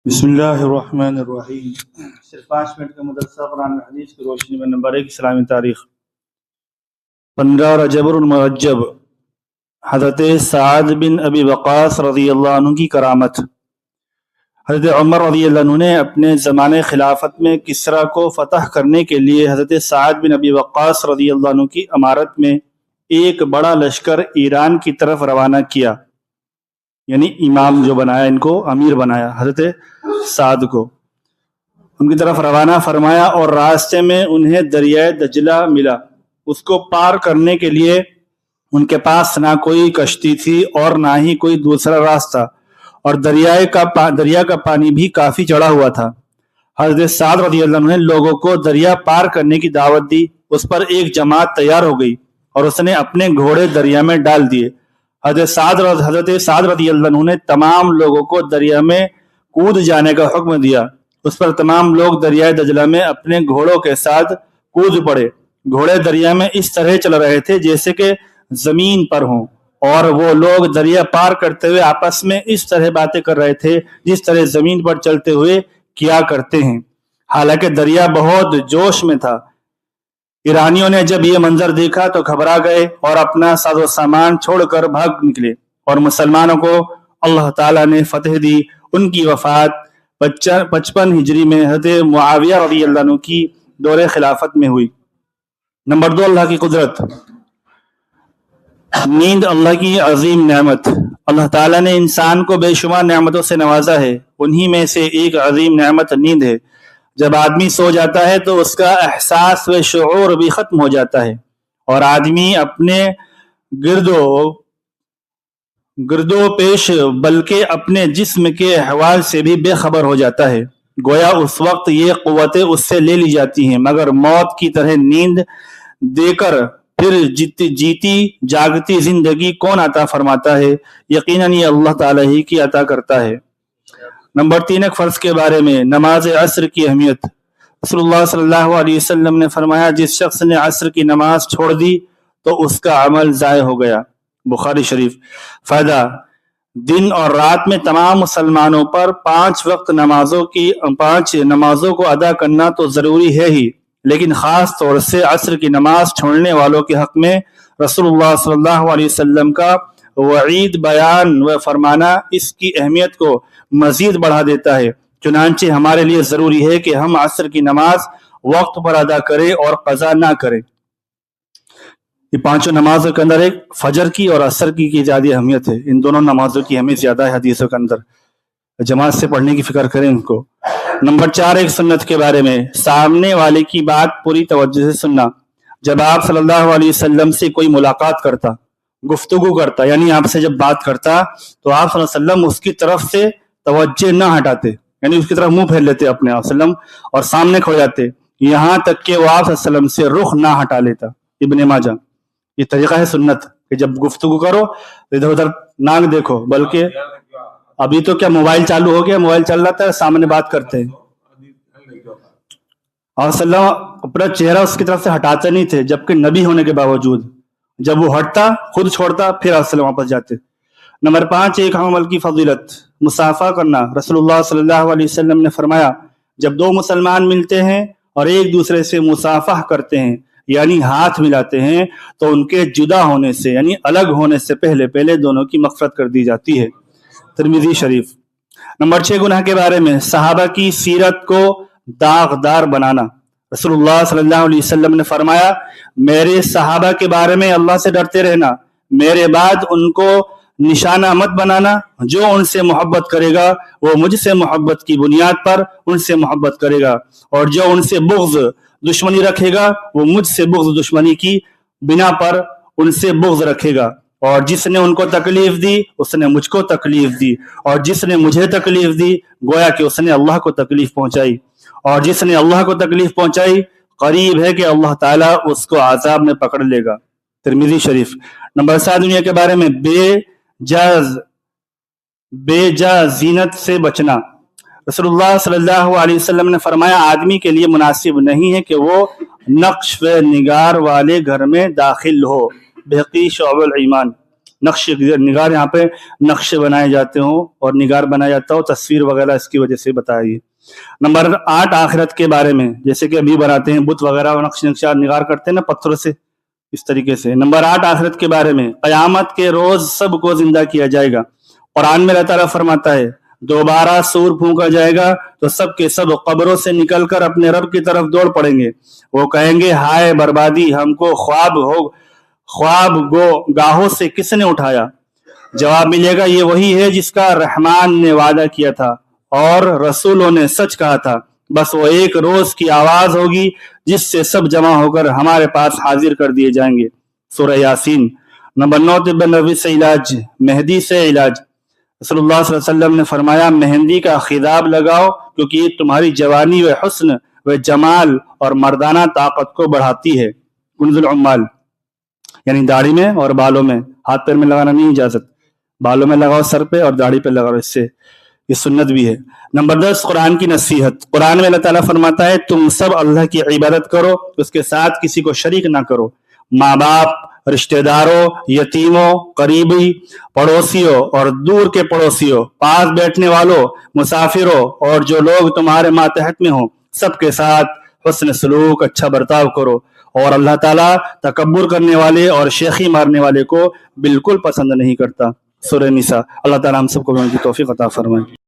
بسم اللہ الرحمن الرحیم۔ صرف 5 منٹ کا مدرسہ قرآن و حدیث کی روشنی میں نمبر 1 اسلامی تاریخ 15 رجب المرجب حضرت سعد بن ابی وقاص رضی اللہ عنہ کی کرامت۔ حضرت عمر رضی اللہ عنہ نے اپنے زمانے خلافت میں کسریٰ کو فتح کرنے کے لیے حضرت سعد بن ابی وقاص رضی اللہ عنہ کی امارت میں ایک بڑا لشکر ایران کی طرف روانہ کیا، یعنی امام جو بنایا، ان کو امیر بنایا حضرت سعد کو، ان کی طرف روانہ فرمایا، اور راستے میں انہیں دریائے دجلہ ملا۔ اس کو پار کرنے کے لیے ان کے پاس نہ کوئی کشتی تھی اور نہ ہی کوئی دوسرا راستہ، اور دریا کا پانی بھی کافی چڑھا ہوا تھا۔ حضرت سعد رضی اللہ عنہ نے لوگوں کو دریا پار کرنے کی دعوت دی۔ اس پر ایک جماعت تیار ہو گئی اور اس نے اپنے گھوڑے دریا میں ڈال دیے۔ حضرت سعد رضی اللہ عنہ نے تمام لوگوں کو دریا میں کود جانے کا حکم دیا۔ اس پر تمام لوگ دریائے دجلہ میں اپنے گھوڑوں کے ساتھ کود پڑے۔ گھوڑے دریا میں اس طرح چل رہے تھے جیسے کہ زمین پر ہوں، اور وہ لوگ دریا پار کرتے ہوئے آپس میں اس طرح باتیں کر رہے تھے جس طرح زمین پر چلتے ہوئے کیا کرتے ہیں، حالانکہ دریا بہت جوش میں تھا۔ ایرانیوں نے جب یہ منظر دیکھا تو گھبرا گئے اور اپنا ساز و سامان چھوڑ کر بھاگ نکلے، اور مسلمانوں کو اللہ تعالیٰ نے فتح دی۔ ان کی وفات 55 ہجری میں حضرت معاویہ رضی اللہ عنہ کی دور خلافت میں ہوئی۔ نمبر 2، اللہ کی قدرت۔ نیند اللہ کی عظیم نعمت۔ اللہ تعالیٰ نے انسان کو بے شمار نعمتوں سے نوازا ہے، انہی میں سے ایک عظیم نعمت نیند ہے۔ جب آدمی سو جاتا ہے تو اس کا احساس و شعور بھی ختم ہو جاتا ہے، اور آدمی اپنے گردو پیش بلکہ اپنے جسم کے احوال سے بھی بے خبر ہو جاتا ہے۔ گویا اس وقت یہ قوتیں اس سے لے لی جاتی ہیں، مگر موت کی طرح نیند دے کر پھر جیتی جاگتی زندگی کون عطا فرماتا ہے؟ یقیناً یہ اللہ تعالیٰ ہی کی عطا کرتا ہے۔ نمبر 3، ایک فرض کے بارے میں، نماز عصر کی اہمیت۔ رسول اللہ صلی اللہ علیہ وسلم نے فرمایا، جس شخص نے عصر کی نماز چھوڑ دی تو اس کا عمل ضائع ہو گیا۔ بخاری شریف۔ فائدہ: دن اور رات میں تمام مسلمانوں پر 5 وقت نمازوں کو ادا کرنا تو ضروری ہے ہی، لیکن خاص طور سے عصر کی نماز چھوڑنے والوں کے حق میں رسول اللہ صلی اللہ علیہ وسلم کا وعید بیان و فرمانا اس کی اہمیت کو مزید بڑھا دیتا ہے۔ چنانچہ ہمارے لیے ضروری ہے کہ ہم عصر کی نماز وقت پر ادا کریں اور قضا نہ کریں۔ یہ 5 نمازوں کے اندر ایک فجر کی اور عصر کی زیادہ اہمیت ہے۔ ان دونوں نمازوں کی اہمیت زیادہ ہے حدیثوں کے اندر، جماعت سے پڑھنے کی فکر کریں ان کو۔ نمبر 4، ایک سنت کے بارے میں، سامنے والے کی بات پوری توجہ سے سننا۔ جب آپ صلی اللہ علیہ وسلم سے کوئی ملاقات کرتا، گفتگو کرتا، یعنی آپ سے جب بات کرتا تو آپ صلی اللہ علیہ وسلم اس کی طرف سے توجہ نہ ہٹاتے، یعنی اس کی طرف منہ پھیر لیتے اپنے آپ وسلم اور سامنے کھڑے جاتے، یہاں تک کہ وہ آپ صلی اللہ علیہ وسلم سے رخ نہ ہٹا لیتا۔ ابن ماجہ۔ یہ طریقہ ہے سنت کہ جب گفتگو کرو تو ادھر ادھر نہ دیکھو، بلکہ ابھی تو کیا موبائل چالو ہو گیا، موبائل چل رہا ہے، سامنے بات کرتے ہیں، اور صلی اللہ اپنا چہرہ اس کی طرف سے ہٹاتے نہیں تھے، جبکہ نبی ہونے کے باوجود۔ جب وہ ہٹتا خود چھوڑتا، پھر آپ صلی اللہ واپس جاتے۔ نمبر 5، ایک عمل کی فضیلت، مصافحہ کرنا۔ رسول اللہ صلی اللہ علیہ وسلم نے فرمایا، جب 2 مسلمان ملتے ہیں اور ایک دوسرے سے مصافحہ کرتے ہیں، یعنی ہاتھ ملاتے ہیں، تو ان کے جدا ہونے سے، یعنی الگ ہونے سے پہلے دونوں کی مغفرت کر دی جاتی ہے۔ ترمذی شریف۔ نمبر 6، گناہ کے بارے میں، صحابہ کی سیرت کو داغدار بنانا۔ رسول اللہ صلی اللہ علیہ وسلم نے فرمایا، میرے صحابہ کے بارے میں اللہ سے ڈرتے رہنا، میرے بعد ان کو نشانہ مت بنانا۔ جو ان سے محبت کرے گا وہ مجھ سے محبت کی بنیاد پر ان سے محبت کرے گا، اور جو ان سے بغض دشمنی رکھے گا وہ مجھ سے بغض دشمنی کی بنا پر ان سے بغض رکھے گا، اور جس نے ان کو تکلیف دی اس نے مجھ کو تکلیف دی، اور جس نے مجھے تکلیف دی گویا کہ اس نے اللہ کو تکلیف پہنچائی، اور جس نے اللہ کو تکلیف پہنچائی قریب ہے کہ اللہ تعالیٰ اس کو عذاب میں پکڑ لے گا۔ ترمذی شریف۔ نمبر 7، دنیا کے بارے میں، بے جا زینت سے بچنا۔ رسول اللہ صلی اللہ علیہ وسلم نے فرمایا، آدمی کے لیے مناسب نہیں ہے کہ وہ نقش و نگار والے گھر میں داخل ہو۔ بہقی شعب الایمان۔ نقش نگار یہاں پہ نقشے بنائے جاتے ہوں اور نگار بنایا جاتا ہو، تصویر وغیرہ اس کی وجہ سے بتایا۔ نمبر 8 آخرت کے بارے میں، جیسے کہ ابھی بناتے ہیں بت وغیرہ اور نقش نقشہ نگار کرتے ہیں نا پتھروں سے، اس طریقے سے۔ نمبر 8 آخرت کے بارے میں، قیامت کے روز سب کو زندہ کیا جائے گا۔ قرآن میں اللہ تعالیٰ فرماتا ہے دوبارہ سور پھونکا جائے گا تو سب کے سب قبروں سے نکل کر اپنے رب کی طرف دوڑ پڑیں گے۔ وہ کہیں گے ہائے بربادی، ہم کو خواب گاہوں سے کس نے اٹھایا؟ جواب ملے گا یہ وہی ہے جس کا رحمان نے وعدہ کیا تھا اور رسولوں نے سچ کہا تھا، بس وہ ایک روز کی آواز ہوگی جس سے سب جمع ہو کر ہمارے پاس حاضر کر دیے جائیں گے۔ سورہ یاسین۔ نمبر 9 طب نبوی سے علاج، مہدی سے علاج۔ رسول اللہ صلی اللہ علیہ وسلم نے فرمایا مہندی کا خضاب لگاؤ کیونکہ یہ تمہاری جوانی و حسن و جمال اور مردانہ طاقت کو بڑھاتی ہے۔ کنز العمال، یعنی داڑھی میں اور بالوں میں، ہاتھ پیر میں لگانا نہیں اجازت، بالوں میں لگاؤ سر پہ اور داڑھی پہ لگاؤ، اس سے یہ سنت بھی ہے۔ نمبر 10 قرآن کی نصیحت۔ قرآن میں اللہ تعالیٰ فرماتا ہے تم سب اللہ کی عبادت کرو، اس کے ساتھ کسی کو شریک نہ کرو۔ ماں باپ، رشتہ داروں، یتیموں، قریبی پڑوسیوں اور دور کے پڑوسیوں، پاس بیٹھنے والوں، مسافروں اور جو لوگ تمہارے ماتحت میں ہوں، سب کے ساتھ حسن سلوک، اچھا برتاؤ کرو، اور اللہ تعالیٰ تکبر کرنے والے اور شیخی مارنے والے کو بالکل پسند نہیں کرتا۔ سورہ نساء۔ اللہ تعالیٰ ہم سب کو توفیق عطا فرمائے۔